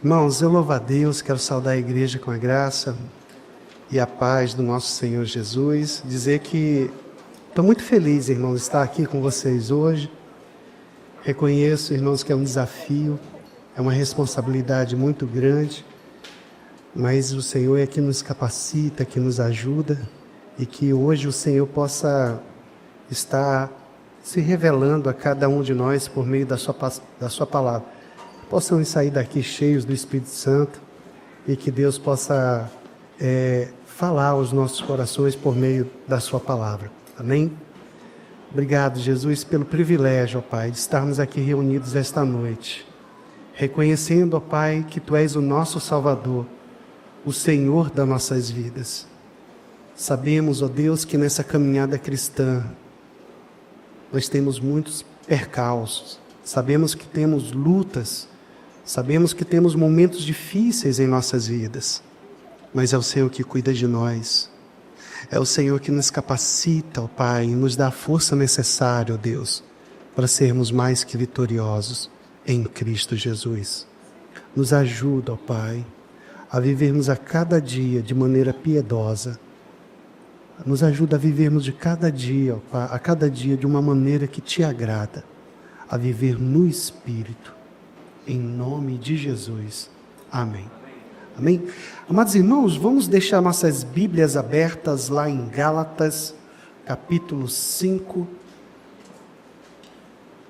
Irmãos, eu louvo a Deus, quero saudar a igreja com a graça e a paz do nosso Senhor Jesus. Dizer que estou muito feliz, irmãos, de estar aqui com vocês hoje. Reconheço, irmãos, que é um desafio, é uma responsabilidade muito grande, mas o Senhor é que nos capacita, que nos ajuda, e que hoje o Senhor possa estar se revelando a cada um de nós por meio da sua palavra. Possamos sair daqui cheios do Espírito Santo e que Deus possa falar aos nossos corações por meio da sua palavra. Amém? Obrigado, Jesus, pelo privilégio, ó Pai, de estarmos aqui reunidos esta noite, reconhecendo, ó Pai, que Tu és o nosso Salvador, o Senhor das nossas vidas. Sabemos, ó Deus, que nessa caminhada cristã nós temos muitos percalços, sabemos que temos lutas, sabemos que temos momentos difíceis em nossas vidas, mas é o Senhor que cuida de nós. É o Senhor que nos capacita, ó Pai, e nos dá a força necessária, ó Deus, para sermos mais que vitoriosos em Cristo Jesus. Nos ajuda, ó Pai, a vivermos a cada dia de maneira piedosa. Nos ajuda a vivermos de cada dia, ó Pai, a cada dia de uma maneira que Te agrada, a viver no Espírito, em nome de Jesus. Amém. Amém? Amados irmãos, vamos deixar nossas Bíblias abertas lá em Gálatas, capítulo 5.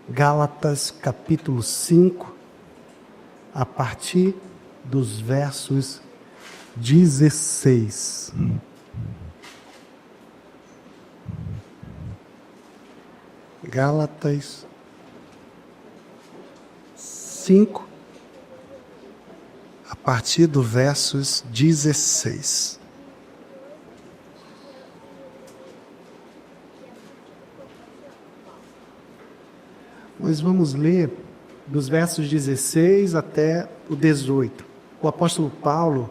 Gálatas, capítulo 5, a partir dos versos 16. Gálatas 5, a partir do versos 16. Nós vamos ler dos versos 16 até o 18. O apóstolo Paulo,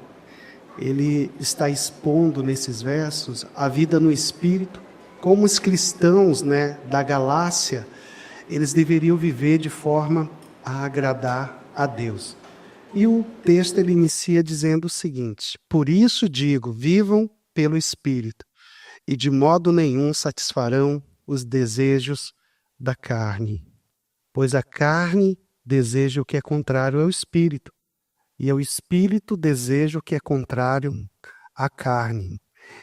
ele está expondo nesses versos a vida no Espírito, como os cristãos, da Galácia, eles deveriam viver de forma a agradar a Deus. E o texto ele inicia dizendo o seguinte: por isso digo, vivam pelo Espírito, e de modo nenhum satisfarão os desejos da carne. Pois a carne deseja o que é contrário ao Espírito, e o Espírito deseja o que é contrário à carne.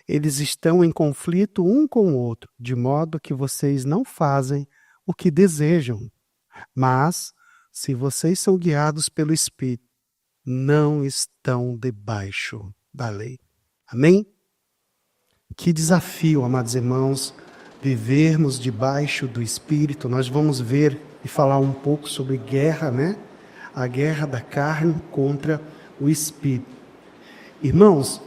Eles estão em conflito um com o outro, de modo que vocês não fazem o que desejam. Mas, se vocês são guiados pelo Espírito, não estão debaixo da lei. Amém? Que desafio, amados irmãos, vivermos debaixo do Espírito. Nós vamos ver e falar um pouco sobre guerra, A guerra da carne contra o Espírito. Irmãos,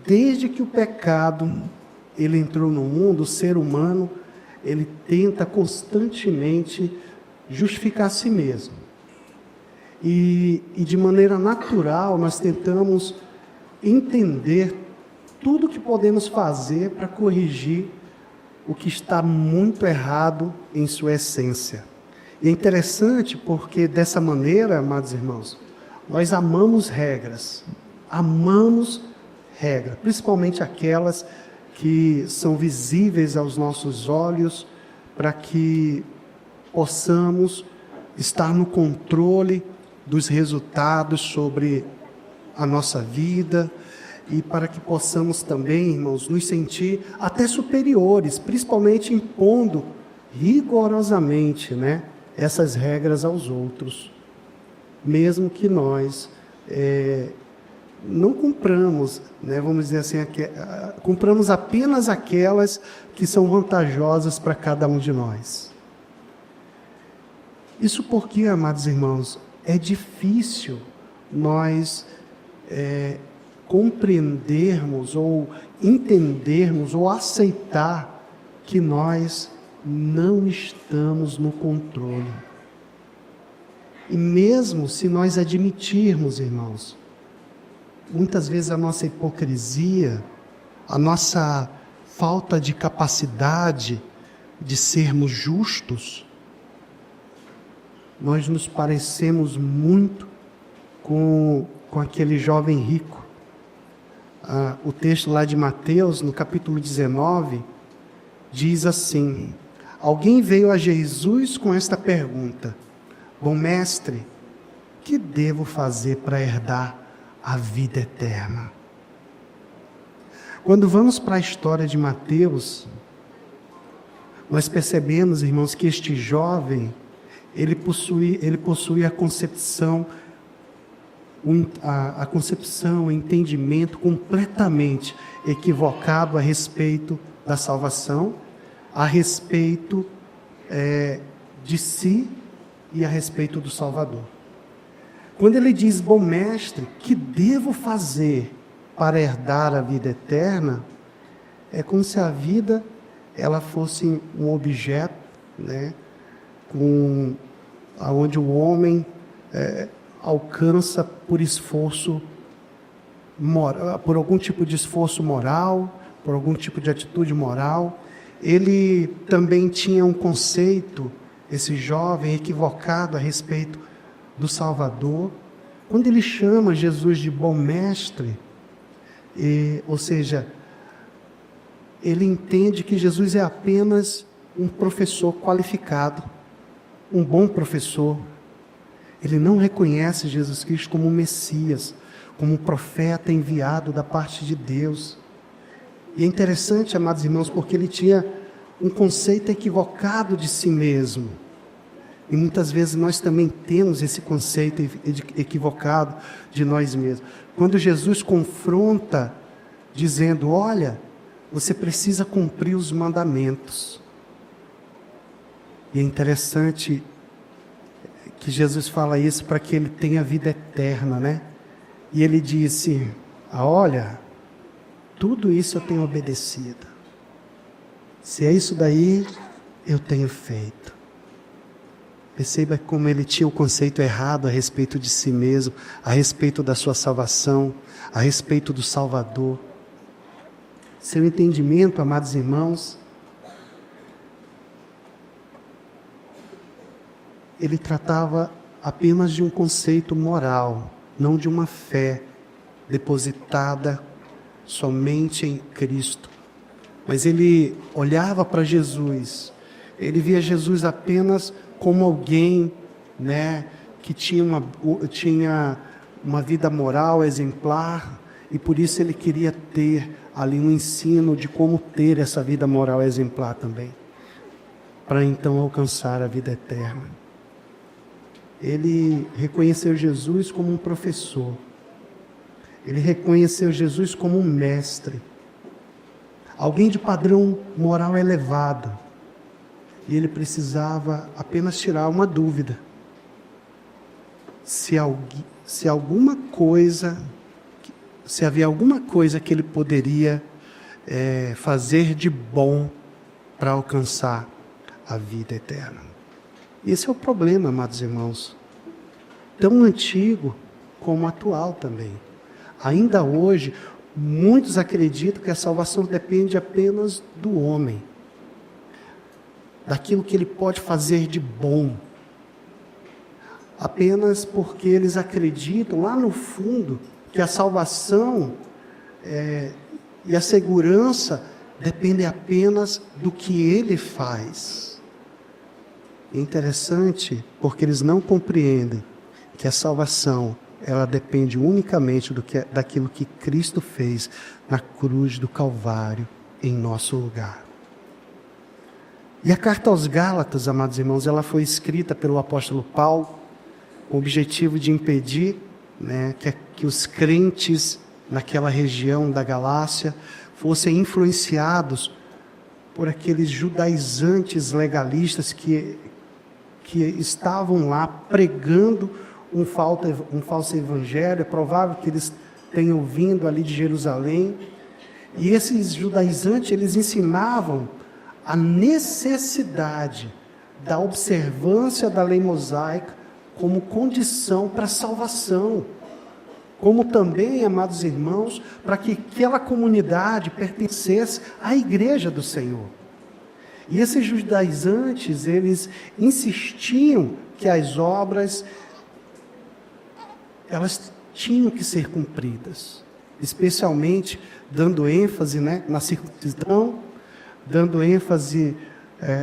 desde que o pecado ele entrou no mundo, o ser humano ele tenta constantemente justificar a si mesmo. E de maneira natural nós tentamos entender tudo que podemos fazer para corrigir o que está muito errado em sua essência. E é interessante porque dessa maneira, amados irmãos, nós amamos regras, principalmente aquelas que são visíveis aos nossos olhos, para que possamos estar no controle dos resultados sobre a nossa vida e para que possamos também, irmãos, nos sentir até superiores, principalmente impondo rigorosamente, essas regras aos outros, mesmo que nós não cumpramos, vamos dizer assim, cumpramos apenas aquelas que são vantajosas para cada um de nós. Isso porque, amados irmãos, é difícil nós compreendermos ou entendermos ou aceitar que nós não estamos no controle. E mesmo se nós admitirmos, irmãos, muitas vezes a nossa hipocrisia, a nossa falta de capacidade de sermos justos, nós nos parecemos muito com aquele jovem rico. O texto lá de Mateus, no capítulo 19, diz assim: alguém veio a Jesus com esta pergunta: bom mestre, que devo fazer para herdar a vida eterna? Quando vamos para a história de Mateus, nós percebemos, irmãos, que este jovem, ele possui a concepção, o entendimento completamente equivocado a respeito da salvação, a respeito de si e a respeito do Salvador. Quando ele diz: bom mestre, que devo fazer para herdar a vida eterna? É como se a vida ela fosse um objeto, né, aonde o homem alcança por esforço moral, por algum tipo de esforço moral, por algum tipo de atitude moral. Ele também tinha um conceito, esse jovem, equivocado a respeito do Salvador. Quando ele chama Jesus de bom mestre, ou seja, ele entende que Jesus é apenas um professor qualificado, um bom professor. Ele não reconhece Jesus Cristo como um Messias, como um profeta enviado da parte de Deus. E é interessante, amados irmãos, porque ele tinha um conceito equivocado de si mesmo. E muitas vezes nós também temos esse conceito equivocado de nós mesmos. Quando Jesus confronta, dizendo: olha, você precisa cumprir os mandamentos. E é interessante que Jesus fala isso para que ele tenha vida eterna, né? E ele disse: olha, tudo isso eu tenho obedecido. Se é isso daí, eu tenho feito. Perceba como ele tinha o conceito errado a respeito de si mesmo, a respeito da sua salvação, a respeito do Salvador. Seu entendimento, amados irmãos, ele tratava apenas de um conceito moral, não de uma fé depositada somente em Cristo. Mas ele olhava para Jesus, ele via Jesus apenas como alguém, né, que tinha uma vida moral exemplar, e por isso ele queria ter ali um ensino de como ter essa vida moral exemplar também, para então alcançar a vida eterna. Ele reconheceu Jesus como um professor, ele reconheceu Jesus como um mestre, alguém de padrão moral elevado, e ele precisava apenas tirar uma dúvida: se havia alguma coisa que ele poderia fazer de bom para alcançar a vida eterna. Esse é o problema, amados irmãos, tão antigo como atual também. Ainda hoje, muitos acreditam que a salvação depende apenas do homem, daquilo que ele pode fazer de bom, apenas porque eles acreditam lá no fundo que a salvação e a segurança dependem apenas do que ele faz. É interessante porque eles não compreendem que a salvação ela depende unicamente daquilo que Cristo fez na cruz do Calvário em nosso lugar. E a carta aos Gálatas, amados irmãos, ela foi escrita pelo apóstolo Paulo com o objetivo de impedir, né, que os crentes naquela região da Galácia fossem influenciados por aqueles judaizantes legalistas que estavam lá pregando um falso evangelho. É provável que eles tenham vindo ali de Jerusalém, e esses judaizantes, eles ensinavam a necessidade da observância da lei mosaica como condição para a salvação, como também, amados irmãos, para que aquela comunidade pertencesse à igreja do Senhor. E esses judaizantes, eles insistiam que as obras elas tinham que ser cumpridas, especialmente dando ênfase, né, na circuncisão, dando ênfase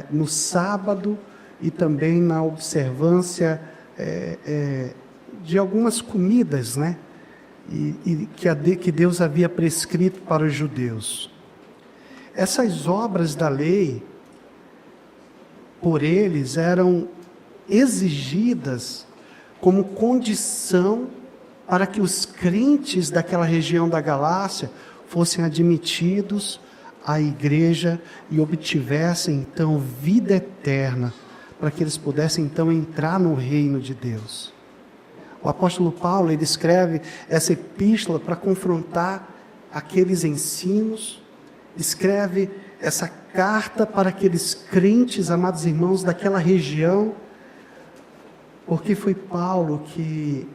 no sábado e também na observância de algumas comidas, né, que Deus havia prescrito para os judeus. Essas obras da lei, por eles, eram exigidas como condição para que os crentes daquela região da Galácia fossem admitidos à igreja e obtivessem então vida eterna, para que eles pudessem então entrar no reino de Deus. O apóstolo Paulo, ele escreve essa epístola para confrontar aqueles ensinos, escreve essa carta para aqueles crentes, amados irmãos, daquela região, porque foi Paulo que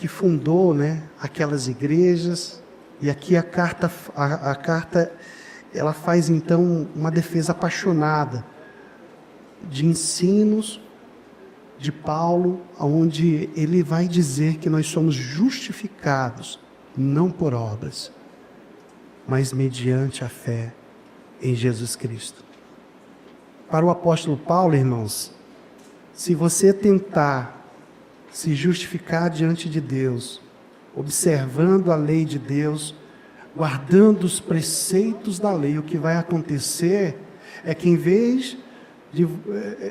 fundou, né, aquelas igrejas, e aqui a carta ela faz então uma defesa apaixonada de ensinos de Paulo, onde ele vai dizer que nós somos justificados, não por obras, mas mediante a fé em Jesus Cristo. Para o apóstolo Paulo, irmãos, se você tentar se justificar diante de Deus, observando a lei de Deus, guardando os preceitos da lei, o que vai acontecer é que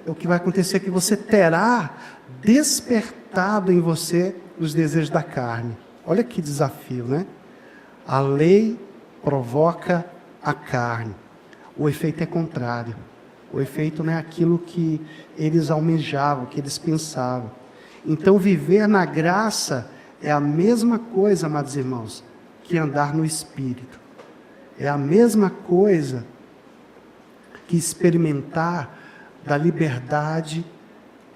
o que vai acontecer é que você terá despertado em você os desejos da carne. Olha que desafio, né? A lei provoca a carne. O efeito é contrário. O efeito não é aquilo que eles almejavam, que eles pensavam. Então, viver na graça é a mesma coisa, amados irmãos, que andar no Espírito. É a mesma coisa que experimentar da liberdade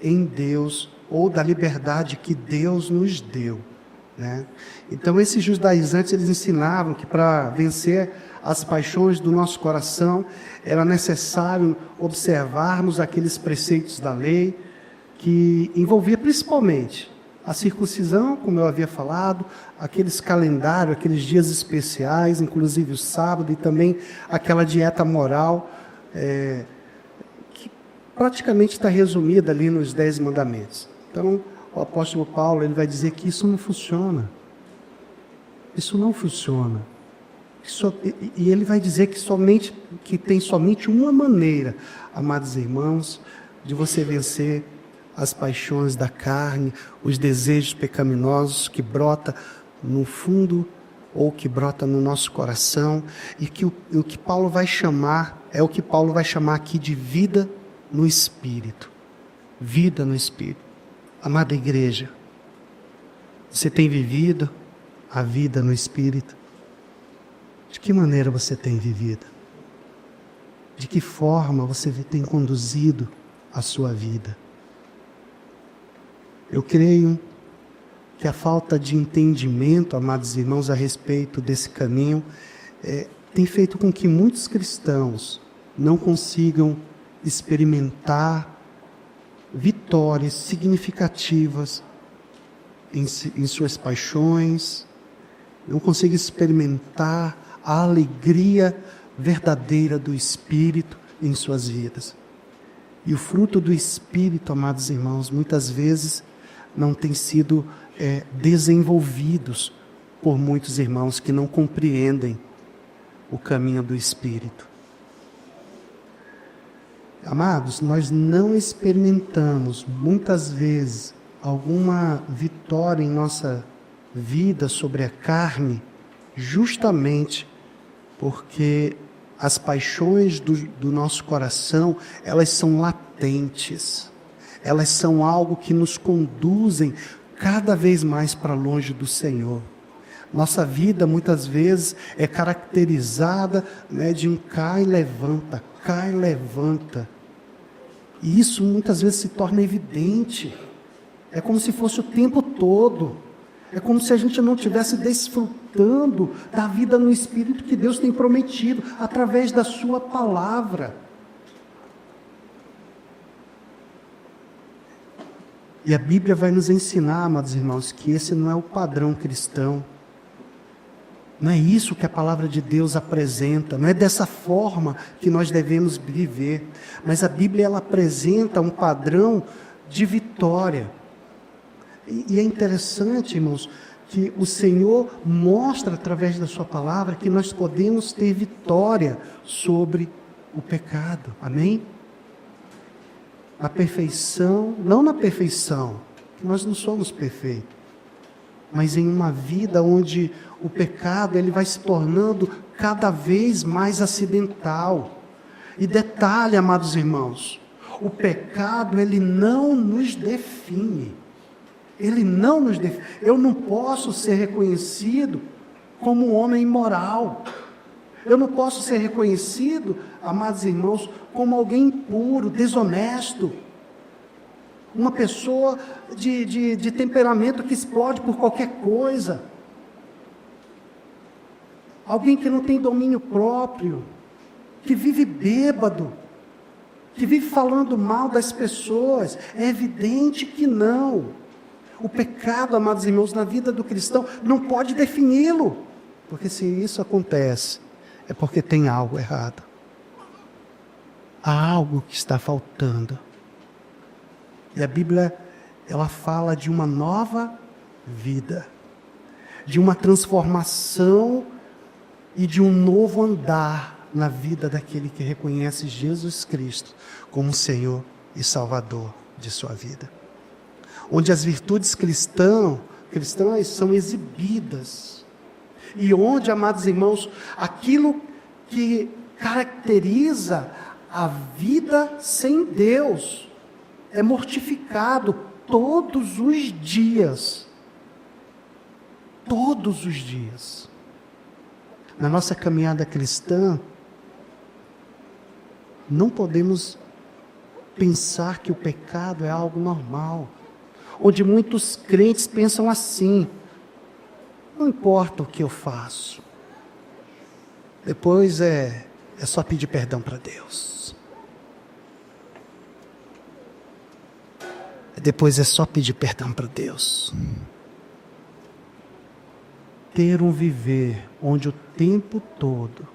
em Deus, ou da liberdade que Deus nos deu, né? Então, esses judaizantes, eles ensinavam que para vencer as paixões do nosso coração, era necessário observarmos aqueles preceitos da lei, que envolvia principalmente a circuncisão, como eu havia falado, aqueles calendários, aqueles dias especiais, inclusive o sábado, e também aquela dieta moral, que praticamente está resumida ali nos 10 mandamentos. Então, o apóstolo Paulo, ele vai dizer que isso não funciona. Isso não funciona. E ele vai dizer que tem somente uma maneira, amados irmãos, de você vencer as paixões da carne, os desejos pecaminosos que brota no fundo ou que brota no nosso coração, e que o que Paulo vai chamar, é o que Paulo vai chamar aqui de vida no Espírito. Vida no Espírito. Amada igreja, você tem vivido a vida no Espírito? De que maneira você tem vivido? De que forma você tem conduzido a sua vida? Eu creio que a falta de entendimento, amados irmãos, a respeito desse caminho, tem feito com que muitos cristãos não consigam experimentar vitórias significativas em suas paixões, não consigam experimentar a alegria verdadeira do Espírito em suas vidas. E o fruto do Espírito, amados irmãos, muitas vezes não tem sido desenvolvidos por muitos irmãos que não compreendem o caminho do Espírito. Amados, nós não experimentamos muitas vezes alguma vitória em nossa vida sobre a carne, justamente porque as paixões do nosso coração, elas são latentes, elas são algo que nos conduzem cada vez mais para longe do Senhor. Nossa vida muitas vezes é caracterizada, né, de um cai e levanta, cai e levanta. E isso muitas vezes se torna evidente. É como se fosse o tempo todo. É como se a gente não estivesse desfrutando da vida no Espírito que Deus tem prometido através da sua palavra. E a Bíblia vai nos ensinar, amados irmãos, que esse não é o padrão cristão. Não é isso que a palavra de Deus apresenta, não é dessa forma que nós devemos viver. Mas a Bíblia, ela apresenta um padrão de vitória. E é interessante, irmãos, que o Senhor mostra através da sua palavra que nós podemos ter vitória sobre o pecado. Amém? Na perfeição, não na perfeição, que nós não somos perfeitos, mas em uma vida onde o pecado ele vai se tornando cada vez mais acidental. E detalhe, amados irmãos, o pecado ele não nos define. Ele não nos define. Eu não posso ser reconhecido como um homem imoral. Eu não posso ser reconhecido, amados irmãos, como alguém impuro, desonesto. Uma pessoa de temperamento que explode por qualquer coisa. Alguém que não tem domínio próprio, que vive bêbado, que vive falando mal das pessoas. É evidente que não. O pecado, amados irmãos, na vida do cristão não pode defini-lo. Porque se isso acontece, é porque tem algo errado. Há algo que está faltando. E a Bíblia, ela fala de uma nova vida, de uma transformação e de um novo andar na vida daquele que reconhece Jesus Cristo como Senhor e Salvador de sua vida. Onde as virtudes cristãs são exibidas. E onde, amados irmãos, aquilo que caracteriza a vida sem Deus é mortificado todos os dias. Todos os dias. Na nossa caminhada cristã, não podemos pensar que o pecado é algo normal. Onde muitos crentes pensam assim: não importa o que eu faço, depois é só pedir perdão para Deus. Depois é só pedir perdão para Deus. Ter um viver onde o tempo todo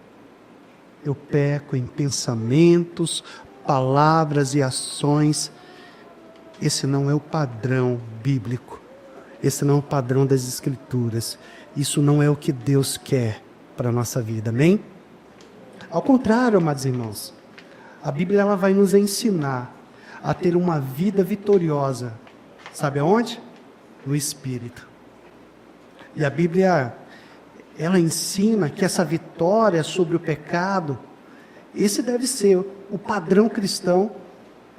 eu peco em pensamentos, palavras e ações, esse não é o padrão bíblico. Esse não é o padrão das Escrituras. Isso não é o que Deus quer para a nossa vida, amém? Ao contrário, amados irmãos, a Bíblia ela vai nos ensinar a ter uma vida vitoriosa. Sabe aonde? No Espírito. E a Bíblia, ela ensina que essa vitória sobre o pecado, esse deve ser o padrão cristão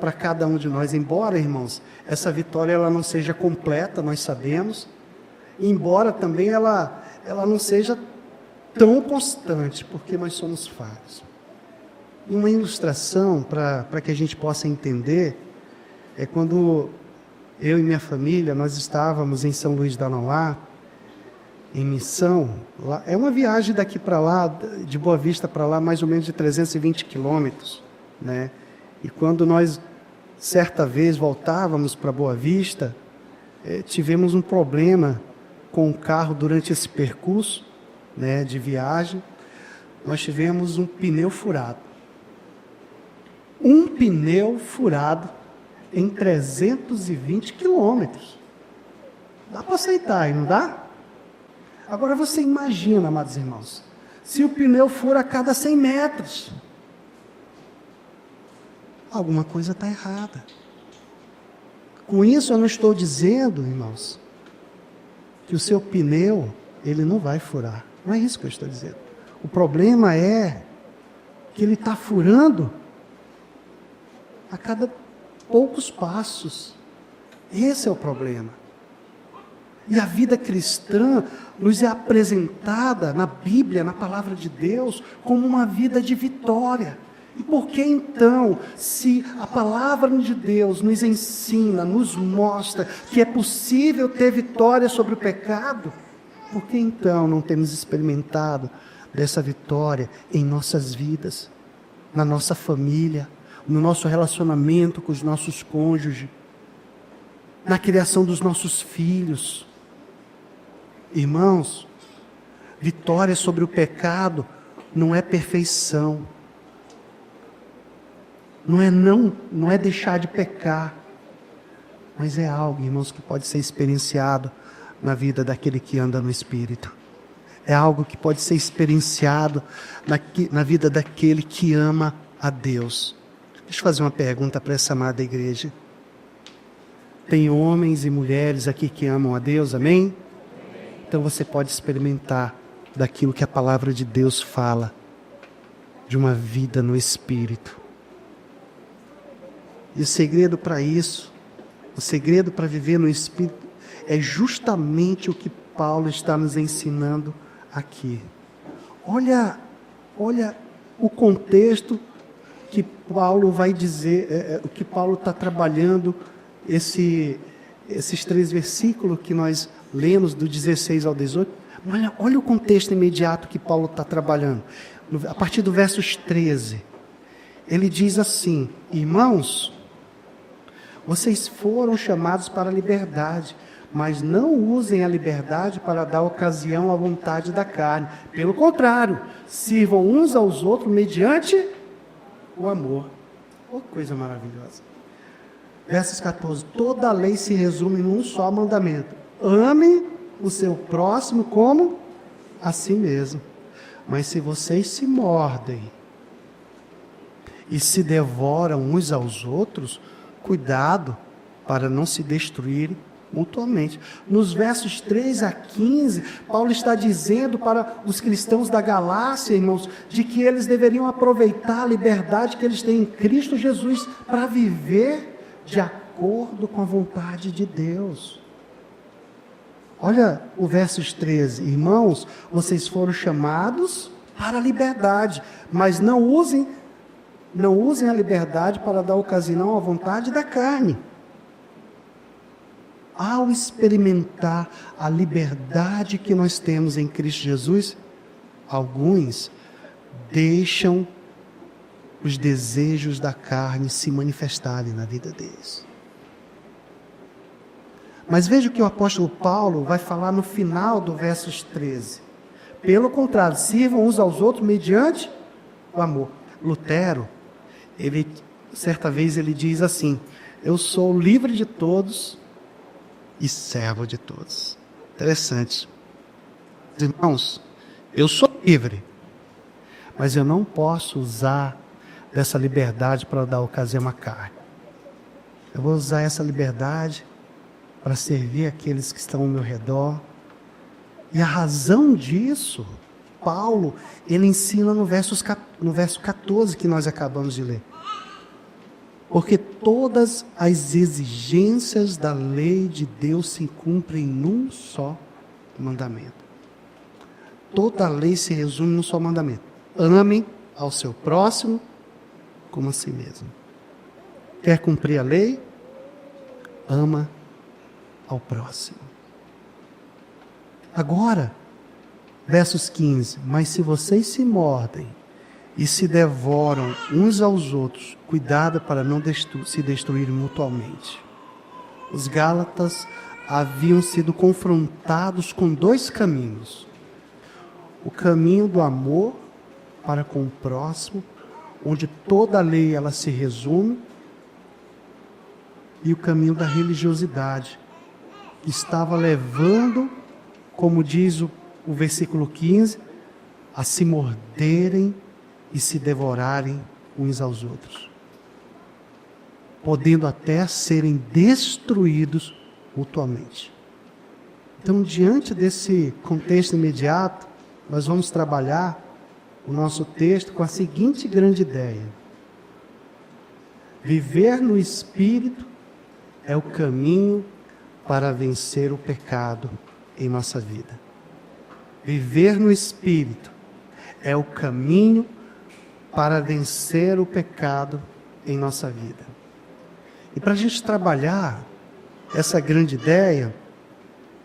para cada um de nós. Embora, irmãos, essa vitória ela não seja completa, nós sabemos, embora também ela não seja tão constante, porque nós somos falhos. E uma ilustração para que a gente possa entender é quando eu e minha família, nós estávamos em São Luís da Mauá, em missão. Lá, é uma viagem daqui para lá, de Boa Vista para lá, mais ou menos de 320 quilômetros, né? E quando nós, certa vez, voltávamos para Boa Vista, tivemos um problema com o carro durante esse percurso, né, de viagem. Nós tivemos um pneu furado. Um pneu furado em 320 quilômetros. Dá para aceitar, não dá? Agora você imagina, amados irmãos, se o pneu fura a cada 100 metros. Alguma coisa está errada. Com isso eu não estou dizendo, irmãos, que o seu pneu, ele não vai furar. Não é isso que eu estou dizendo. O problema é que ele está furando a cada poucos passos. Esse é o problema. E a vida cristã nos é apresentada na Bíblia, na palavra de Deus, como uma vida de vitória. E por que então, se a palavra de Deus nos ensina, nos mostra que é possível ter vitória sobre o pecado, por que então não temos experimentado dessa vitória em nossas vidas, na nossa família, no nosso relacionamento com os nossos cônjuges? na criação dos nossos filhos. Irmãos, vitória sobre o pecado não é perfeição. Não é deixar de pecar. Mas é algo, irmãos, que pode ser experienciado na vida daquele que anda no Espírito. É algo que pode ser experienciado na vida daquele que ama a Deus. Deixa eu fazer uma pergunta para essa amada igreja. Tem homens e mulheres aqui que amam a Deus, amém? Então você pode experimentar daquilo que a palavra de Deus fala, de uma vida no Espírito. E o segredo para isso, o segredo para viver no Espírito, é justamente o que Paulo está nos ensinando aqui. Olha o contexto que Paulo vai dizer, o que Paulo está trabalhando, esses 3 versículos que nós lemos, do 16 ao 18. Olha o contexto imediato que Paulo está trabalhando. A partir do versos 13, ele diz assim: irmãos, vocês foram chamados para a liberdade, mas não usem a liberdade para dar ocasião à vontade da carne. Pelo contrário, sirvam uns aos outros mediante o amor. Oh, coisa maravilhosa. Versos 14. Toda a lei se resume num só mandamento: ame o seu próximo como a si mesmo. Mas se vocês se mordem e se devoram uns aos outros, cuidado para não se destruírem mutuamente. Nos versos 3 a 15, Paulo está dizendo para os cristãos da Galácia, irmãos, de que eles deveriam aproveitar a liberdade que eles têm em Cristo Jesus para viver de acordo com a vontade de Deus. Olha o versos 13. Irmãos, vocês foram chamados para a liberdade, mas não usem a liberdade para dar ocasião à vontade da carne. Ao experimentar a liberdade que nós temos em Cristo Jesus, alguns deixam os desejos da carne se manifestarem na vida deles. Mas veja o que o apóstolo Paulo vai falar no final do versos 13. Pelo contrário, sirvam uns aos outros mediante o amor. Lutero, certa vez ele diz assim: eu sou livre de todos e servo de todos. Interessante. Irmãos, eu sou livre, mas eu não posso usar dessa liberdade para dar ocasião à carne. Eu vou usar essa liberdade para servir aqueles que estão ao meu redor. E a razão disso, Paulo, ele ensina no verso 14 que nós acabamos de ler. Porque todas as exigências da lei de Deus se cumprem num só mandamento. Toda a lei se resume num só mandamento: amem ao seu próximo como a si mesmo. Quer cumprir a lei? Ama ao próximo. Agora, versos 15: mas se vocês se mordem e se devoram uns aos outros, cuidado para não se destruírem mutuamente. Os Gálatas haviam sido confrontados com 2 caminhos: o caminho do amor para com o próximo, onde toda a lei ela se resume, e o caminho da religiosidade, que estava levando, como diz o versículo 15, a se morderem e se devorarem uns aos outros, podendo até serem destruídos mutuamente. Então, diante desse contexto imediato, nós vamos trabalhar o nosso texto com a seguinte grande ideia: viver no Espírito é o caminho para vencer o pecado em nossa vida. Viver no Espírito é o caminho para vencer o pecado em nossa vida. E para a gente trabalhar essa grande ideia,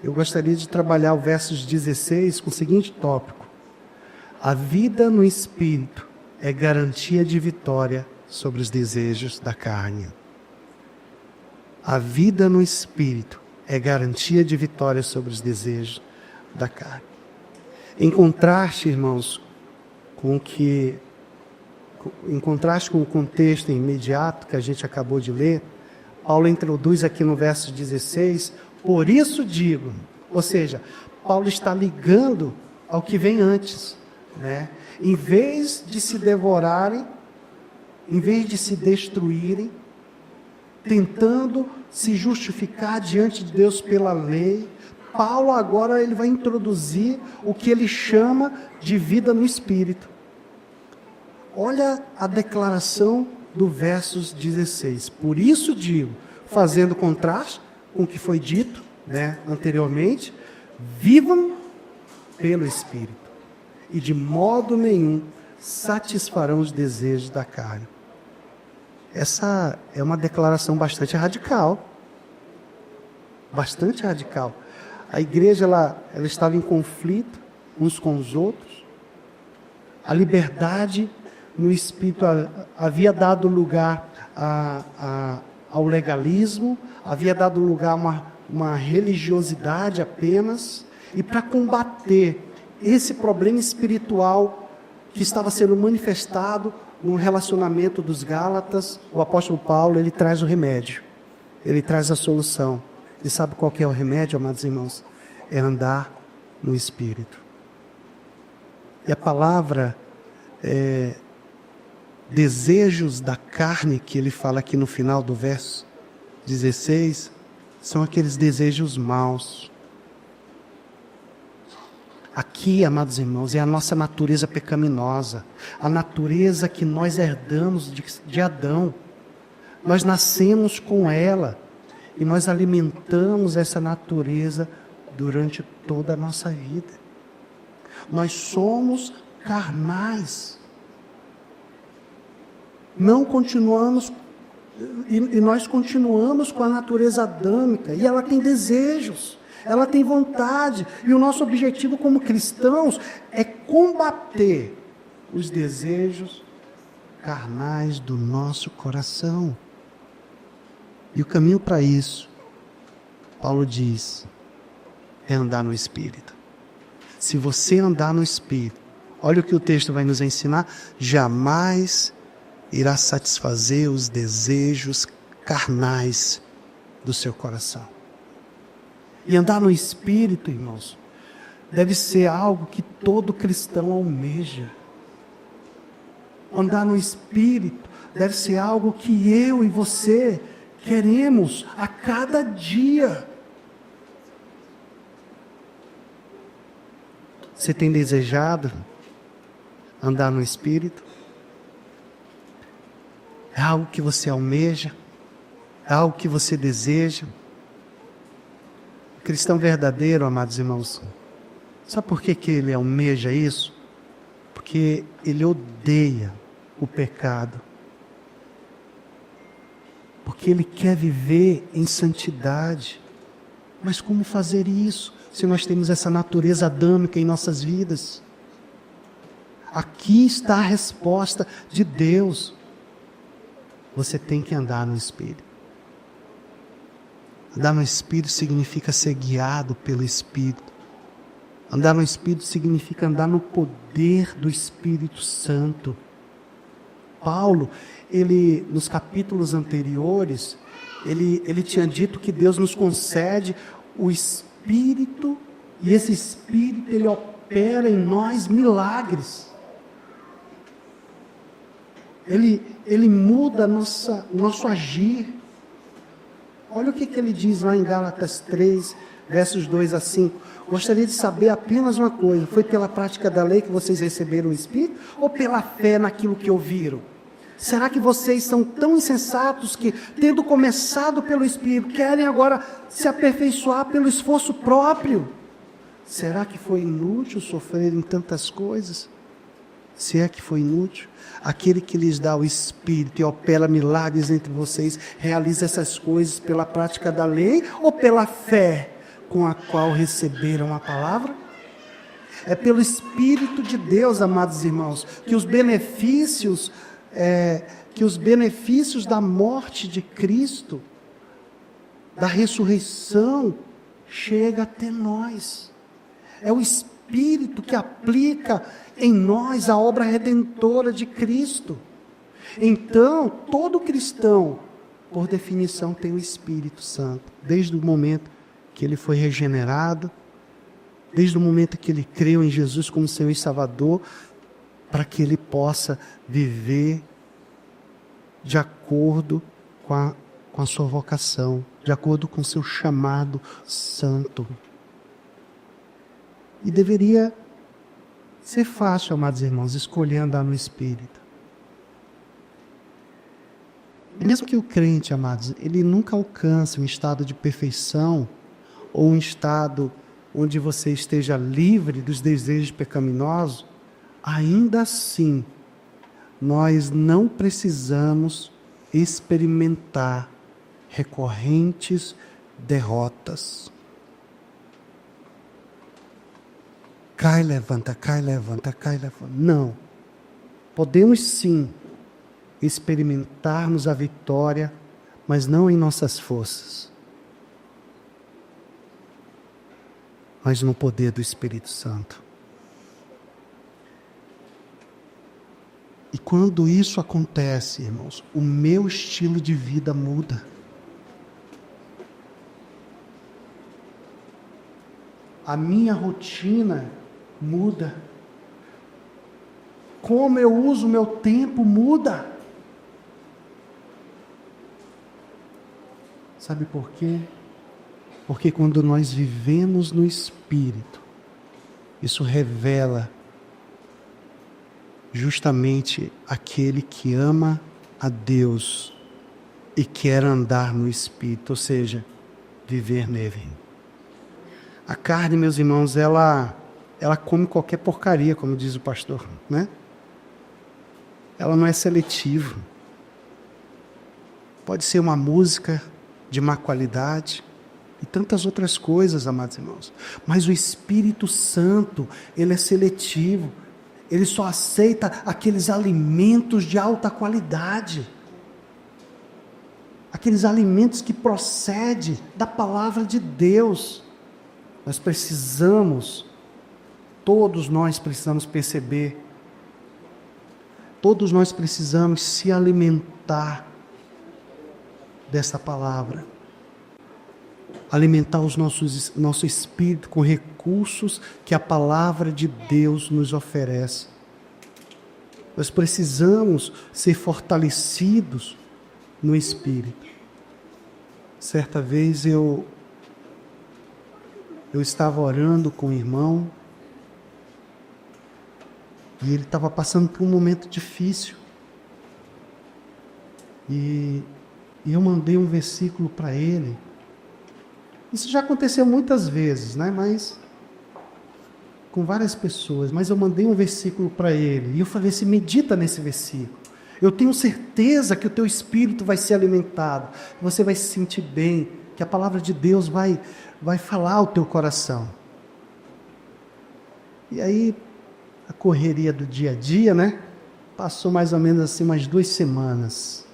eu gostaria de trabalhar o versos 16 com o seguinte tópico: a vida no Espírito é garantia de vitória sobre os desejos da carne. A vida no Espírito é garantia de vitória sobre os desejos da carne. Em contraste, irmãos, com o contexto imediato que a gente acabou de ler, Paulo introduz aqui no verso 16, por isso digo, ou seja, Paulo está ligando ao que vem antes, né? Em vez de se devorarem, em vez de se destruírem, tentando se justificar diante de Deus pela lei, Paulo agora ele vai introduzir o que ele chama de vida no Espírito. Olha a declaração do versos 16. Por isso digo, fazendo contraste com o que foi dito, né, anteriormente, vivam pelo Espírito e de modo nenhum satisfarão os desejos da carne. Essa é uma declaração bastante radical. Bastante radical. A igreja ela estava em conflito uns com os outros. A liberdade no Espírito havia dado lugar ao legalismo, havia dado lugar a uma religiosidade apenas. E para combater esse problema espiritual que estava sendo manifestado no relacionamento dos Gálatas, o apóstolo Paulo, ele traz o remédio, ele traz a solução. E sabe qual que é o remédio, amados irmãos? É andar no Espírito. E a palavra desejos da carne, que ele fala aqui no final do verso 16, são aqueles desejos maus. Aqui, amados irmãos, é a nossa natureza pecaminosa, a natureza que nós herdamos de Adão. Nós nascemos com ela e nós alimentamos essa natureza durante toda a nossa vida. Nós somos carnais. Não continuamos, e nós continuamos com a natureza adâmica, e ela tem desejos. Ela tem vontade, e o nosso objetivo como cristãos é combater os desejos carnais do nosso coração. E o caminho para isso, Paulo diz, é andar no Espírito. Se você andar no Espírito, olha o que o texto vai nos ensinar, jamais irá satisfazer os desejos carnais do seu coração. E andar no Espírito, irmãos, deve ser algo que todo cristão almeja. Andar no Espírito deve ser algo que eu e você queremos a cada dia. Você tem desejado andar no Espírito? É algo que você almeja? É algo que você deseja? O cristão verdadeiro, amados irmãos, sabe por que ele almeja isso? Porque ele odeia o pecado. Porque ele quer viver em santidade. Mas como fazer isso, se nós temos essa natureza adâmica em nossas vidas? Aqui está a resposta de Deus. Você tem que andar no Espírito. Andar no Espírito significa ser guiado pelo Espírito. Andar no Espírito significa andar no poder do Espírito Santo. Paulo, nos capítulos anteriores, ele tinha dito que Deus nos concede o Espírito, e esse Espírito, ele opera em nós milagres. Ele muda nosso agir. Olha o que ele diz lá em Gálatas 3, versos 2 a 5. Gostaria de saber apenas uma coisa: foi pela prática da lei que vocês receberam o Espírito, ou pela fé naquilo que ouviram? Será que vocês são tão insensatos que, tendo começado pelo Espírito, querem agora se aperfeiçoar pelo esforço próprio? Será que foi inútil sofrer em tantas coisas? Se é que foi inútil, aquele que lhes dá o Espírito e opera milagres entre vocês, realiza essas coisas pela prática da lei ou pela fé com a qual receberam a palavra? É pelo Espírito de Deus, amados irmãos, que os benefícios da morte de Cristo da ressurreição chega até nós. É o Espírito que aplica em nós a obra redentora de Cristo. Então, todo cristão, por definição, tem o Espírito Santo, desde o momento que ele foi regenerado, desde o momento que ele creu em Jesus como Senhor e Salvador, para que ele possa viver de acordo com a sua vocação, de acordo com o seu chamado santo. E deveria ser fácil, amados irmãos, escolher andar no Espírito. Mesmo que o crente, amados, ele nunca alcance um estado de perfeição, ou um estado onde você esteja livre dos desejos pecaminosos, ainda assim, nós não precisamos experimentar recorrentes derrotas. Cai, levanta, cai, levanta, cai, levanta. Não. Podemos sim experimentarmos a vitória, mas não em nossas forças, mas no poder do Espírito Santo. E quando isso acontece, irmãos, o meu estilo de vida muda. A minha rotina muda. Como eu uso o meu tempo muda. Sabe por quê? Porque quando nós vivemos no Espírito, isso revela justamente aquele que ama a Deus e quer andar no Espírito, ou seja, viver nele. A carne, meus irmãos, ela come qualquer porcaria, como diz o pastor, né? Ela não é seletiva. Pode ser uma música de má qualidade e tantas outras coisas, amados irmãos. Mas o Espírito Santo, ele é seletivo. Ele só aceita aqueles alimentos de alta qualidade. Aqueles alimentos que procedem da palavra de Deus. Nós precisamos, todos nós precisamos perceber, todos nós precisamos se alimentar dessa palavra. Alimentar nosso espírito com recursos que a palavra de Deus nos oferece. Nós precisamos ser fortalecidos no Espírito. Certa vez eu estava orando com um irmão e ele estava passando por um momento difícil. E eu mandei um versículo para ele. Isso já aconteceu muitas vezes, né? Mas com várias pessoas. Mas eu mandei um versículo para ele. E eu falei assim, medita nesse versículo. Eu tenho certeza que o teu espírito vai ser alimentado. Você vai se sentir bem. Que a palavra de Deus vai falar ao teu coração. E aí, a correria do dia a dia, né? Passou mais ou menos assim umas 2 semanas.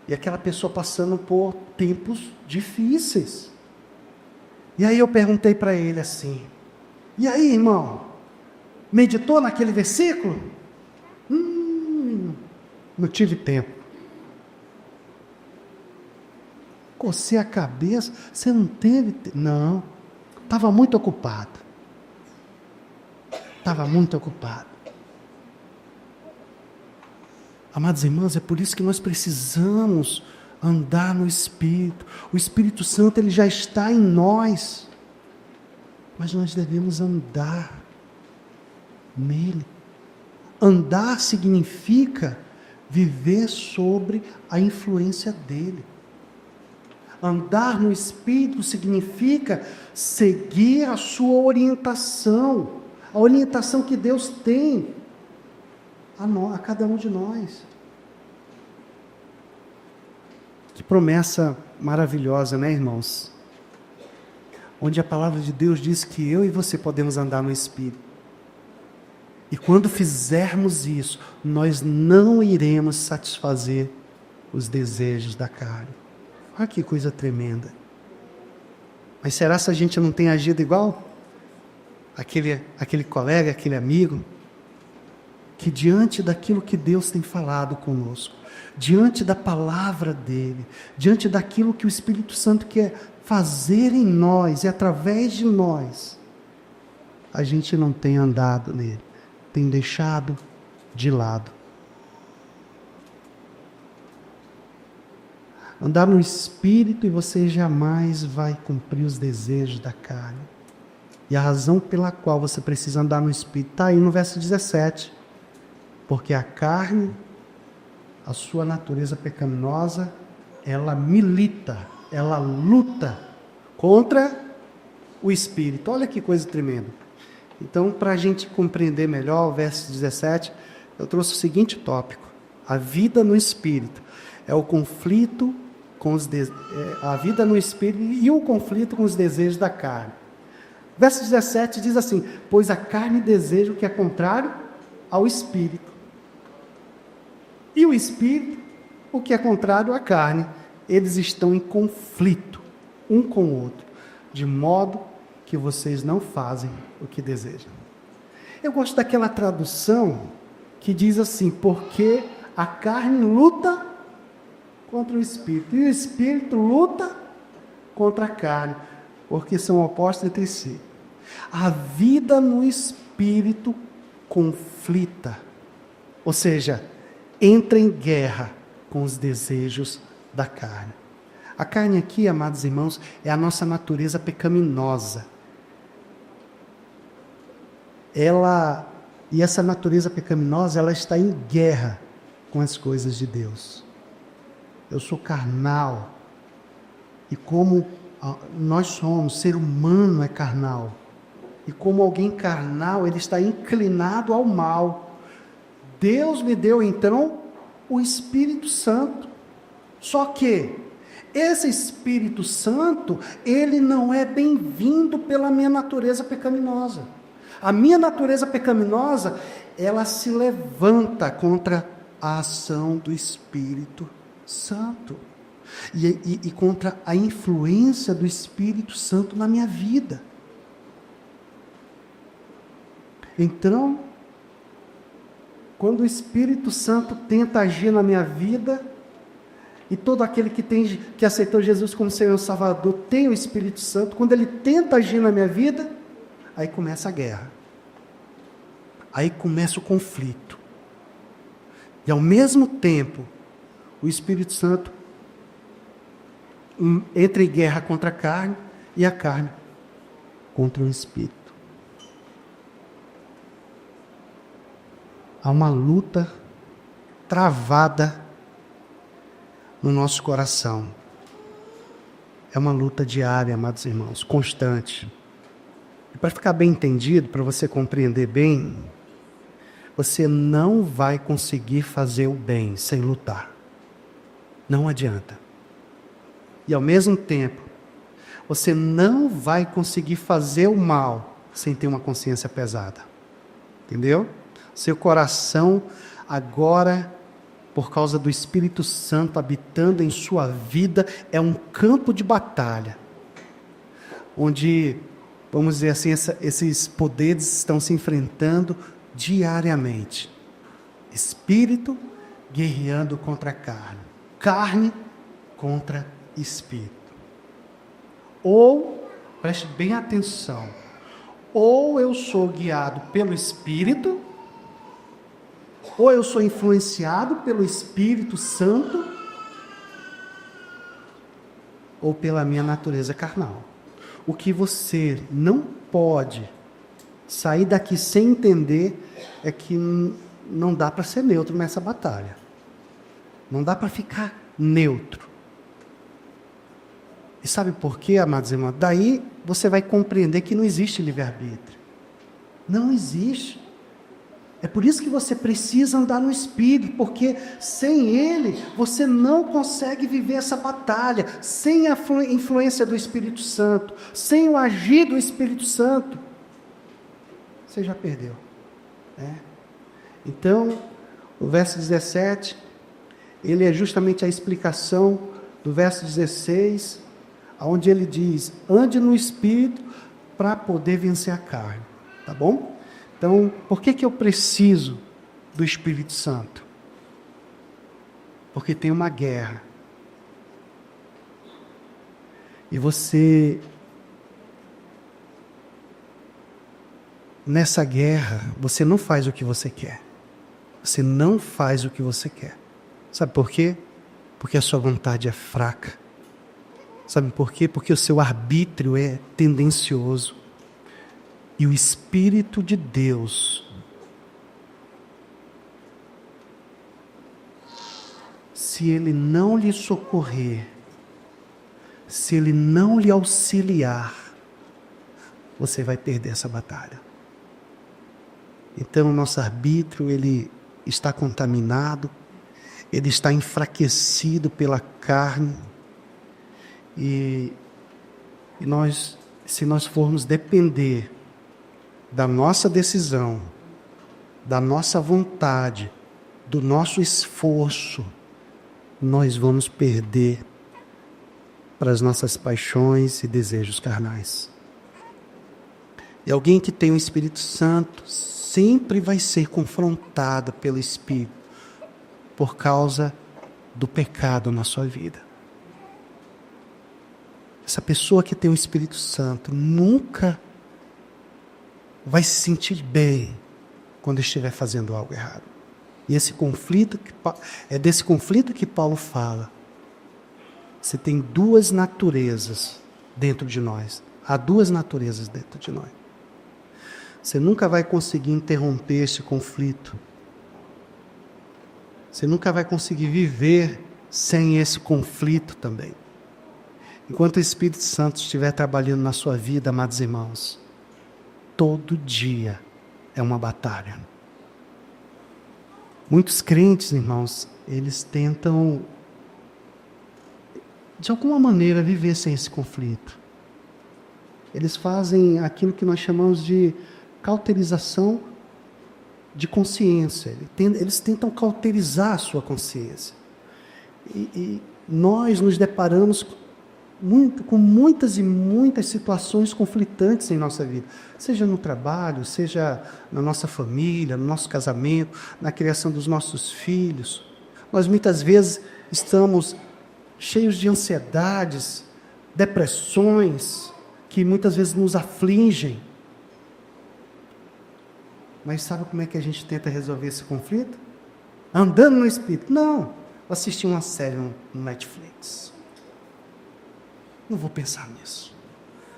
E aquela pessoa passando por tempos difíceis. E aí eu perguntei para ele assim, e aí, irmão, meditou naquele versículo? Não tive tempo. Cocei a cabeça, você não teve tempo? Não, estava muito ocupado. Estava muito ocupado. Amados irmãos, é por isso que nós precisamos andar no Espírito. O Espírito Santo, ele já está em nós. Mas nós devemos andar nele. Andar significa viver sobre a influência dele. Andar no Espírito significa seguir a sua orientação. A orientação que Deus tem a cada um de nós. Que promessa maravilhosa, né, irmãos? Onde a palavra de Deus diz que eu e você podemos andar no Espírito. E quando fizermos isso, nós não iremos satisfazer os desejos da carne. Olha que coisa tremenda. Mas será que a gente não tem agido igual? Aquele colega, aquele amigo, que diante daquilo que Deus tem falado conosco, diante da palavra dEle, diante daquilo que o Espírito Santo quer fazer em nós e através de nós, a gente não tem andado nele, tem deixado de lado. Andar no Espírito e você jamais vai cumprir os desejos da carne. E a razão pela qual você precisa andar no Espírito está aí no verso 17. Porque a carne, a sua natureza pecaminosa, ela milita, ela luta contra o Espírito. Olha que coisa tremenda. Então, para a gente compreender melhor o verso 17, eu trouxe o seguinte tópico: a vida no Espírito é o conflito com a vida no Espírito e o conflito com os desejos da carne. Verso 17 diz assim: pois a carne deseja o que é contrário ao Espírito, e o Espírito o que é contrário à carne. Eles estão em conflito um com o outro, de modo que vocês não fazem o que desejam. Eu gosto daquela tradução que diz assim: porque a carne luta contra o Espírito, e o Espírito luta contra a carne, porque são opostos entre si. A vida no Espírito conflita, ou seja, entra em guerra com os desejos da carne. A carne aqui, amados irmãos, é a nossa natureza pecaminosa. E essa natureza pecaminosa, ela está em guerra com as coisas de Deus. Eu sou carnal, e como nós somos, ser humano é carnal, e como alguém carnal, ele está inclinado ao mal. Deus me deu então o Espírito Santo, só que esse Espírito Santo, ele não é bem-vindo pela minha natureza pecaminosa. A minha natureza pecaminosa, ela se levanta contra a ação do Espírito Santo e contra a influência do Espírito Santo na minha vida. Então, quando o Espírito Santo tenta agir na minha vida, e todo aquele que aceitou Jesus como Senhor e Salvador tem o Espírito Santo, quando ele tenta agir na minha vida, aí começa a guerra, aí começa o conflito, e ao mesmo tempo, o Espírito Santo entra em guerra contra a carne, e a carne contra o Espírito. Há uma luta travada no nosso coração. É uma luta diária, amados irmãos, constante. E para ficar bem entendido, para você compreender bem, você não vai conseguir fazer o bem sem lutar. Não adianta. E ao mesmo tempo, você não vai conseguir fazer o mal sem ter uma consciência pesada. Entendeu? Seu coração agora, por causa do Espírito Santo habitando em sua vida, é um campo de batalha, onde, vamos dizer assim, esses poderes estão se enfrentando diariamente. Espírito guerreando contra a carne, carne contra espírito. Ou, preste bem atenção, ou eu sou guiado pelo Espírito, ou eu sou influenciado pelo Espírito Santo, ou pela minha natureza carnal. O que você não pode sair daqui sem entender é que não dá para ser neutro nessa batalha. Não dá para ficar neutro. E sabe por quê, amados irmãos? Daí você vai compreender que não existe livre-arbítrio. Não existe. É por isso que você precisa andar no Espírito, porque sem Ele, você não consegue viver essa batalha, sem a influência do Espírito Santo, sem o agir do Espírito Santo, você já perdeu. Né? Então, o verso 17, ele é justamente a explicação do verso 16, onde ele diz: ande no Espírito para poder vencer a carne. Tá bom? Então, por que eu preciso do Espírito Santo? Porque tem uma guerra. E você, nessa guerra, você não faz o que você quer. Você não faz o que você quer. Sabe por quê? Porque a sua vontade é fraca. Sabe por quê? Porque o seu arbítrio é tendencioso. E o Espírito de Deus, se ele não lhe socorrer, se ele não lhe auxiliar, você vai perder essa batalha. Então, o nosso arbítrio, ele está contaminado, ele está enfraquecido pela carne, e nós, se nós formos depender da nossa decisão, da nossa vontade, do nosso esforço, nós vamos perder para as nossas paixões e desejos carnais. E alguém que tem o Espírito Santo sempre vai ser confrontado pelo Espírito por causa do pecado na sua vida. Essa pessoa que tem o Espírito Santo nunca vai se sentir bem quando estiver fazendo algo errado. E esse conflito, é desse conflito que Paulo fala. Você tem duas naturezas dentro de nós. Há duas naturezas dentro de nós. Você nunca vai conseguir interromper esse conflito. Você nunca vai conseguir viver sem esse conflito também. Enquanto o Espírito Santo estiver trabalhando na sua vida, amados irmãos, todo dia é uma batalha. Muitos crentes, irmãos, eles tentam, de alguma maneira, viver sem esse conflito. Eles fazem aquilo que nós chamamos de cauterização de consciência. Eles tentam cauterizar a sua consciência. E nós nos deparamos com muitas e muitas situações conflitantes em nossa vida, seja no trabalho, seja na nossa família, no nosso casamento, na criação dos nossos filhos. Nós muitas vezes estamos cheios de ansiedades, depressões, que muitas vezes nos afligem. Mas sabe como é que a gente tenta resolver esse conflito? Andando no Espírito. Não, vou assistir uma série no Netflix. Não vou pensar nisso.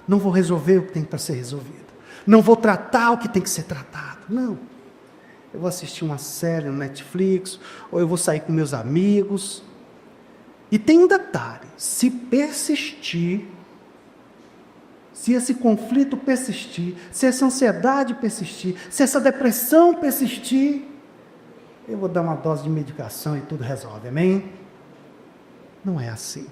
Não vou resolver o que tem para ser resolvido. Não vou tratar o que tem que ser tratado. Não. Eu vou assistir uma série no Netflix, ou eu vou sair com meus amigos. E tem um detalhe: se persistir, se esse conflito persistir, se essa ansiedade persistir, se essa depressão persistir, eu vou dar uma dose de medicação e tudo resolve, amém? Não é assim.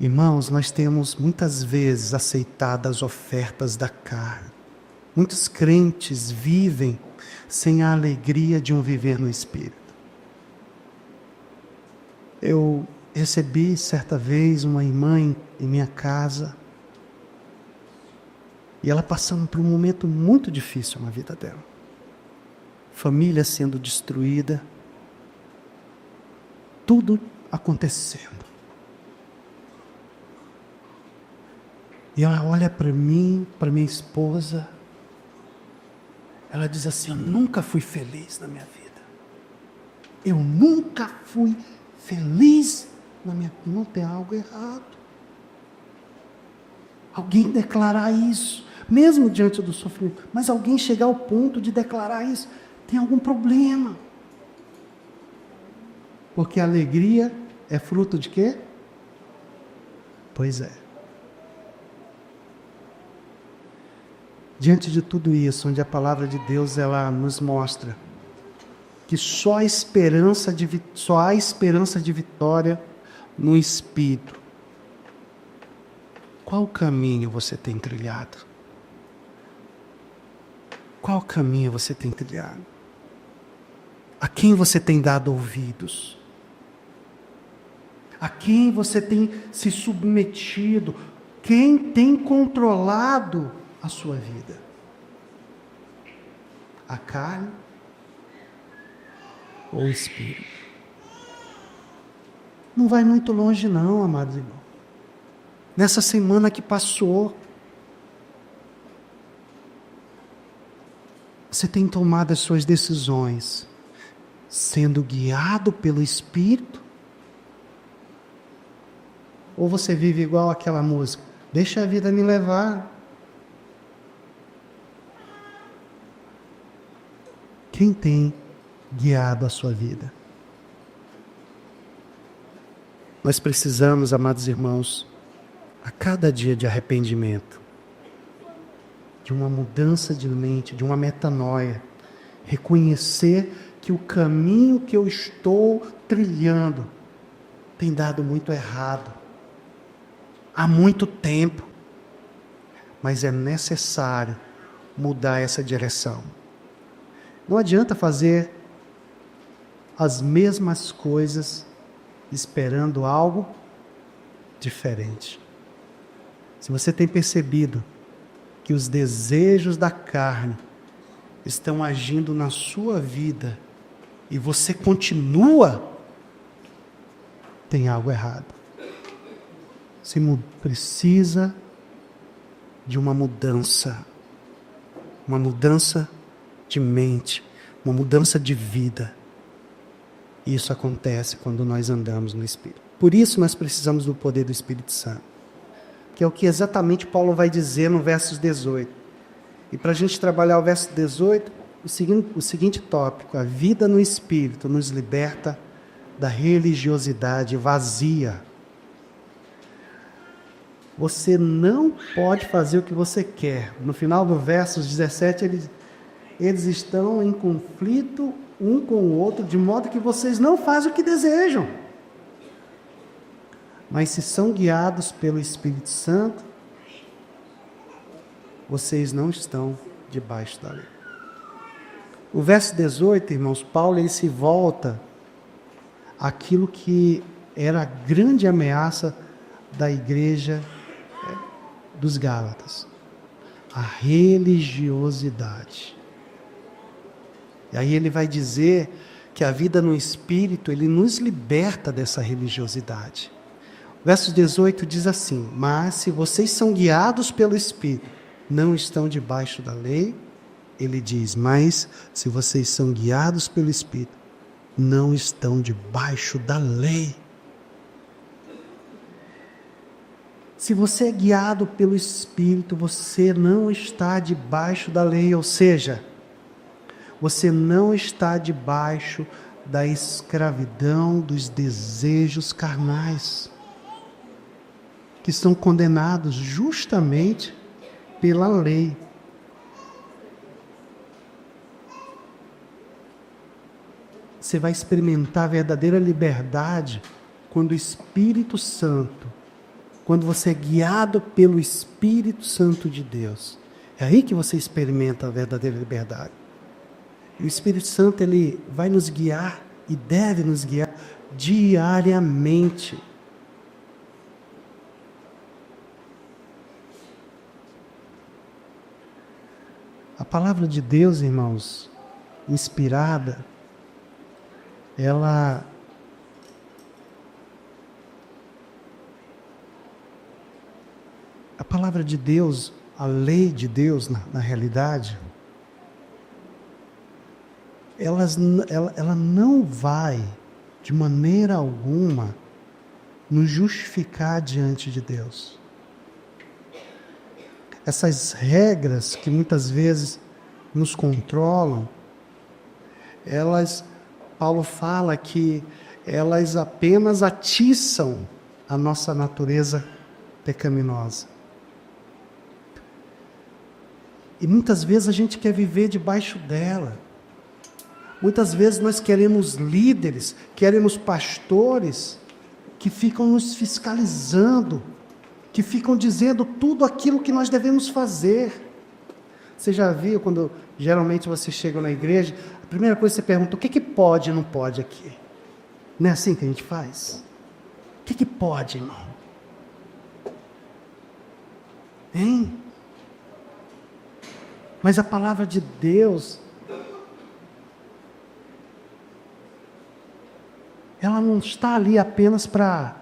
Irmãos, nós temos muitas vezes aceitado as ofertas da carne. Muitos crentes vivem sem a alegria de um viver no Espírito. Eu recebi certa vez uma irmã em minha casa, e ela passando por um momento muito difícil na vida dela. Família sendo destruída, tudo acontecendo. E ela olha para mim, para minha esposa, ela diz assim: eu nunca fui feliz na minha vida. Eu nunca fui feliz na minha vida. Não tem algo errado. Alguém declarar isso, mesmo diante do sofrimento, mas alguém chegar ao ponto de declarar isso, tem algum problema. Porque a alegria é fruto de quê? Pois é. Diante de tudo isso, onde a palavra de Deus ela nos mostra que só há esperança de vitória no Espírito. Qual caminho você tem trilhado? Qual caminho você tem trilhado? A quem você tem dado ouvidos? A quem você tem se submetido? Quem tem controlado a sua vida? A carne ou o espírito? Não vai muito longe não, amados irmãos. Nessa semana que passou, você tem tomado as suas decisões sendo guiado pelo Espírito? Ou você vive igual aquela música, deixa a vida me levar? Quem tem guiado a sua vida? Nós precisamos, amados irmãos, a cada dia de arrependimento, de uma mudança de mente, de uma metanoia, reconhecer que o caminho que eu estou trilhando tem dado muito errado, há muito tempo, mas é necessário mudar essa direção. Não adianta fazer as mesmas coisas esperando algo diferente. Se você tem percebido que os desejos da carne estão agindo na sua vida e você continua, tem algo errado. Você precisa de uma mudança de mente, uma mudança de vida. Isso acontece quando nós andamos no Espírito. Por isso nós precisamos do poder do Espírito Santo, que é o que exatamente Paulo vai dizer no verso 18. E para a gente trabalhar o verso 18, o seguinte tópico: a vida no Espírito nos liberta da religiosidade vazia. Você não pode fazer o que você quer. No final do verso 17, eles estão em conflito um com o outro, de modo que vocês não fazem o que desejam. Mas se são guiados pelo Espírito Santo, vocês não estão debaixo da lei. O verso 18, irmãos, Paulo ele se volta àquilo que era a grande ameaça da igreja dos Gálatas, a religiosidade. E aí ele vai dizer que a vida no Espírito, ele nos liberta dessa religiosidade. O verso 18 diz assim: mas se vocês são guiados pelo Espírito, não estão debaixo da lei. Ele diz: mas se vocês são guiados pelo Espírito, não estão debaixo da lei. Se você é guiado pelo Espírito, você não está debaixo da lei, ou seja, você não está debaixo da escravidão dos desejos carnais, que são condenados justamente pela lei. Você vai experimentar a verdadeira liberdade quando o Espírito Santo, quando você é guiado pelo Espírito Santo de Deus. É aí que você experimenta a verdadeira liberdade. E o Espírito Santo, ele vai nos guiar e deve nos guiar diariamente. A palavra de Deus, irmãos, inspirada, a palavra de Deus, a lei de Deus, na realidade, ela não vai, de maneira alguma, nos justificar diante de Deus. Essas regras que muitas vezes nos controlam, Paulo fala que elas apenas atiçam a nossa natureza pecaminosa. E muitas vezes a gente quer viver debaixo dela. Muitas vezes nós queremos líderes, queremos pastores que ficam nos fiscalizando, que ficam dizendo tudo aquilo que nós devemos fazer. Você já viu quando Geralmente você chega na igreja, a primeira coisa que você pergunta, o que pode e não pode aqui? Não é assim que a gente faz? O que pode, irmão? Hein? Mas a palavra de Deus, ela não está ali apenas para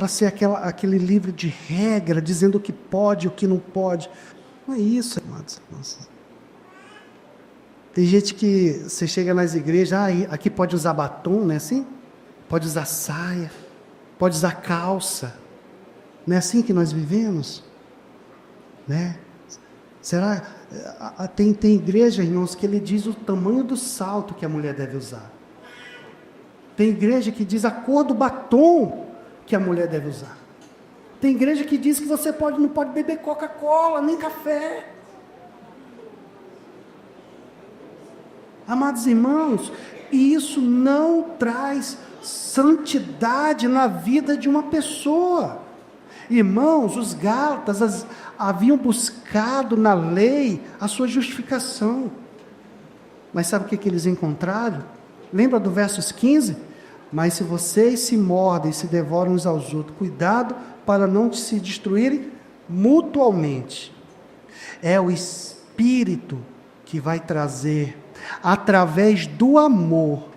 ser aquele livro de regra, dizendo o que pode e o que não pode. Não é isso, irmãos. Tem gente que você chega nas igrejas, aqui pode usar batom, não é assim? Pode usar saia, pode usar calça. Não é assim que nós vivemos? Né? Será? Tem igreja, irmãos, que ele diz o tamanho do salto que a mulher deve usar. Tem igreja que diz a cor do batom que a mulher deve usar. Tem igreja que diz que você não pode beber Coca-Cola, nem café. Amados irmãos, isso não traz santidade na vida de uma pessoa. Irmãos, os Gálatas haviam buscado na lei a sua justificação. Mas sabe o que eles encontraram? Lembra do versos 15? Mas se vocês se mordem e se devoram uns aos outros, cuidado para não se destruírem mutualmente. É o Espírito que vai trazer, através do amor,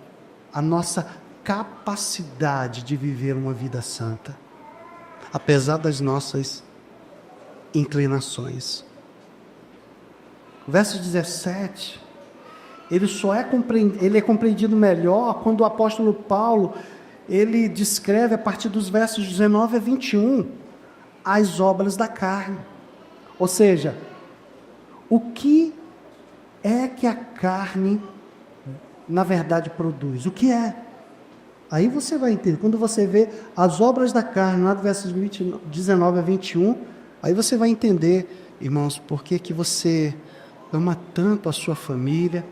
a nossa capacidade de viver uma vida santa, apesar das nossas inclinações. Verso 17, ele é compreendido melhor quando o apóstolo Paulo, ele descreve a partir dos versos 19 a 21, as obras da carne. Ou seja, o que é que a carne, na verdade, produz? O que é? Aí você vai entender, quando você vê as obras da carne, lá do versos 19 a 21, aí você vai entender, irmãos, por que você ama tanto a sua família,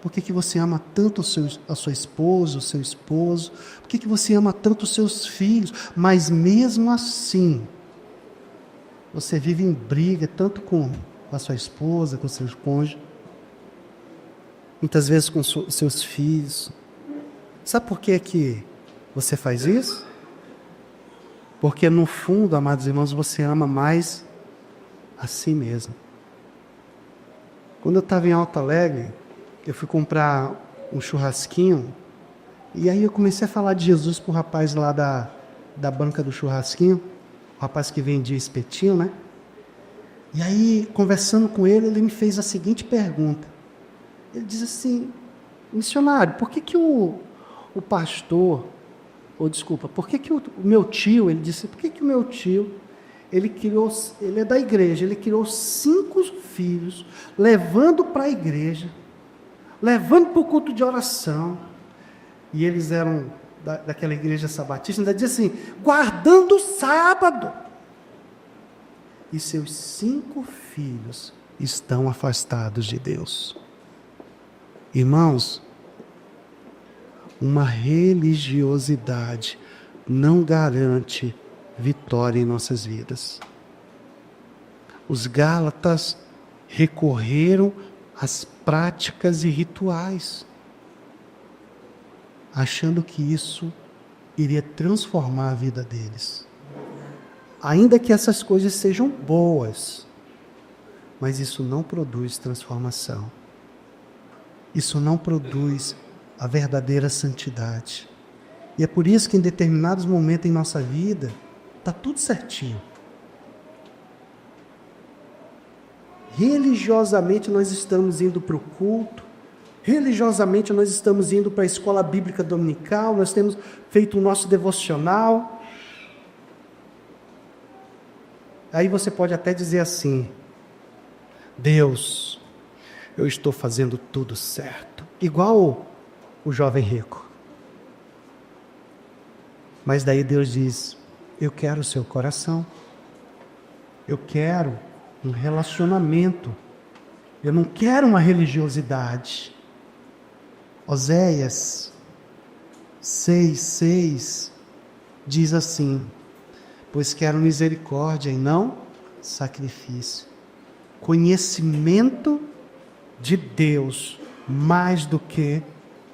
por que você ama tanto a sua esposa, o seu esposo, por que você ama tanto os seus filhos, mas mesmo assim, você vive em briga, tanto com a sua esposa, com o seu cônjuge, muitas vezes com seus filhos. Sabe por que você faz isso? Porque no fundo, amados irmãos, você ama mais a si mesmo. Quando eu estava em Alto Alegre, eu fui comprar um churrasquinho, e aí eu comecei a falar de Jesus para o rapaz lá da banca do churrasquinho, o rapaz que vendia espetinho, né? E aí, conversando com ele, ele me fez a seguinte pergunta. Ele diz assim: missionário, por que o pastor, por que o meu tio, ele disse, por que o meu tio, ele é da igreja, ele criou 5 filhos, levando para a igreja, levando para o culto de oração, e eles eram daquela igreja sabatista, ainda diz assim, guardando o sábado, e seus 5 filhos estão afastados de Deus. Irmãos, uma religiosidade não garante vitória em nossas vidas. Os Gálatas recorreram às práticas e rituais, achando que isso iria transformar a vida deles. Ainda que essas coisas sejam boas, mas isso não produz transformação. Isso não produz a verdadeira santidade. E é por isso que em determinados momentos em nossa vida, está tudo certinho. Religiosamente nós estamos indo para o culto, religiosamente nós estamos indo para a escola bíblica dominical, nós temos feito o nosso devocional. Aí você pode até dizer assim: Deus, eu estou fazendo tudo certo, igual o jovem rico. Mas daí Deus diz: eu quero o seu coração, eu quero um relacionamento, eu não quero uma religiosidade. Oséias 6:6 diz assim: pois quero misericórdia e não sacrifício. Conhecimento de Deus mais do que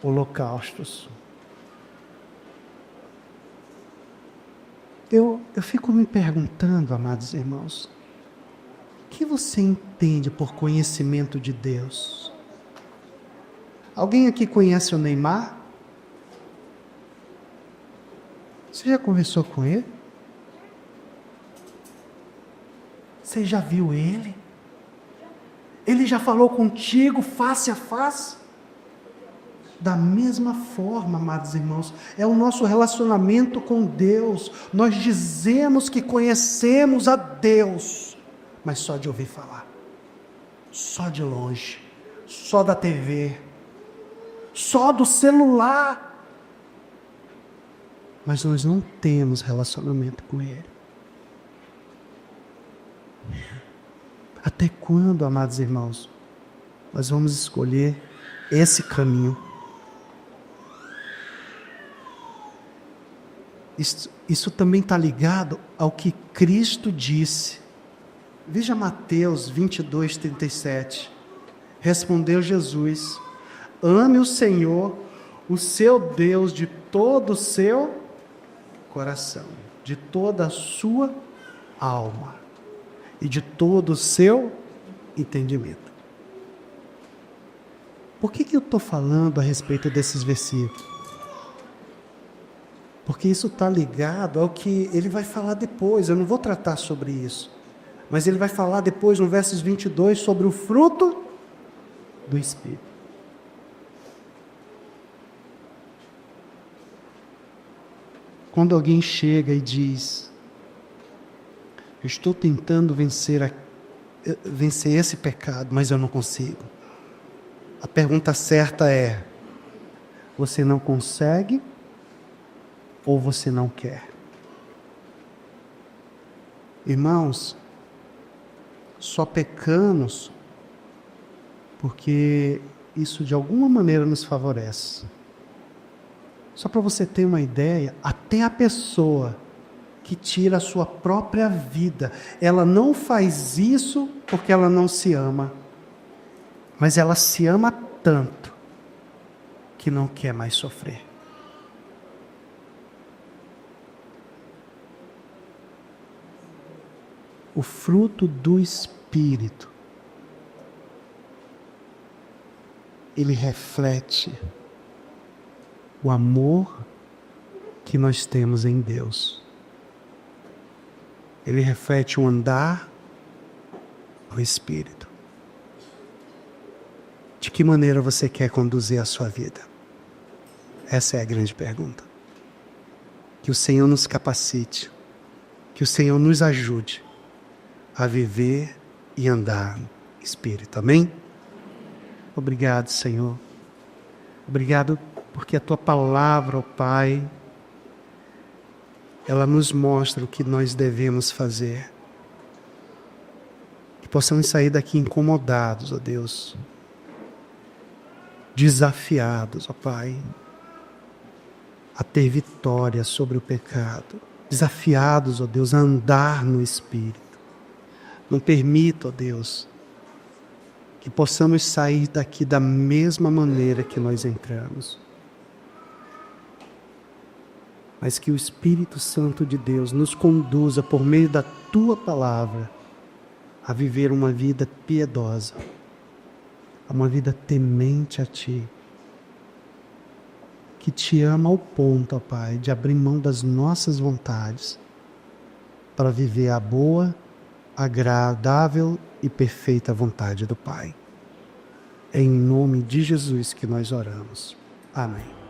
holocaustos. Eu fico me perguntando, amados irmãos, o que você entende por conhecimento de Deus? Alguém aqui conhece o Neymar? Você já conversou com ele? Você já viu ele? Ele já falou contigo face a face? Da mesma forma, amados irmãos, é o nosso relacionamento com Deus. Nós dizemos que conhecemos a Deus, mas só de ouvir falar, só de longe, só da TV, só do celular. Mas nós não temos relacionamento com Ele. Até quando, amados irmãos, nós vamos escolher esse caminho? Isso também está ligado ao que Cristo disse. Veja Mateus 22, 37. Respondeu Jesus: ame o Senhor, o seu Deus, de todo o seu coração, de toda a sua alma e de todo o seu entendimento. Por que eu estou falando a respeito desses versículos? Porque isso está ligado ao que ele vai falar depois. Eu não vou tratar sobre isso, mas ele vai falar depois no versos 22 sobre o fruto do Espírito. Quando alguém chega e diz: eu estou tentando vencer esse pecado, mas eu não consigo. A pergunta certa é: você não consegue ou você não quer? Irmãos, só pecamos porque isso de alguma maneira nos favorece. Só para você ter uma ideia, até a pessoa que tira a sua própria vida, ela não faz isso porque ela não se ama, mas ela se ama tanto que não quer mais sofrer. O fruto do Espírito, ele reflete o amor que nós temos em Deus. Ele reflete o andar no Espírito. De que maneira você quer conduzir a sua vida? Essa é a grande pergunta. Que o Senhor nos capacite, que o Senhor nos ajude a viver e andar no Espírito. Amém? Obrigado, Senhor. Obrigado porque a Tua palavra, ó Pai, ela nos mostra o que nós devemos fazer. Que possamos sair daqui incomodados, ó Deus. Desafiados, ó Pai, a ter vitória sobre o pecado. Desafiados, ó Deus, a andar no Espírito. Não permita, ó Deus, que possamos sair daqui da mesma maneira que nós entramos. Mas que o Espírito Santo de Deus nos conduza por meio da Tua palavra a viver uma vida piedosa, a uma vida temente a Ti, que Te ama ao ponto, ó Pai, de abrir mão das nossas vontades para viver a boa, agradável e perfeita vontade do Pai. É em nome de Jesus que nós oramos. Amém.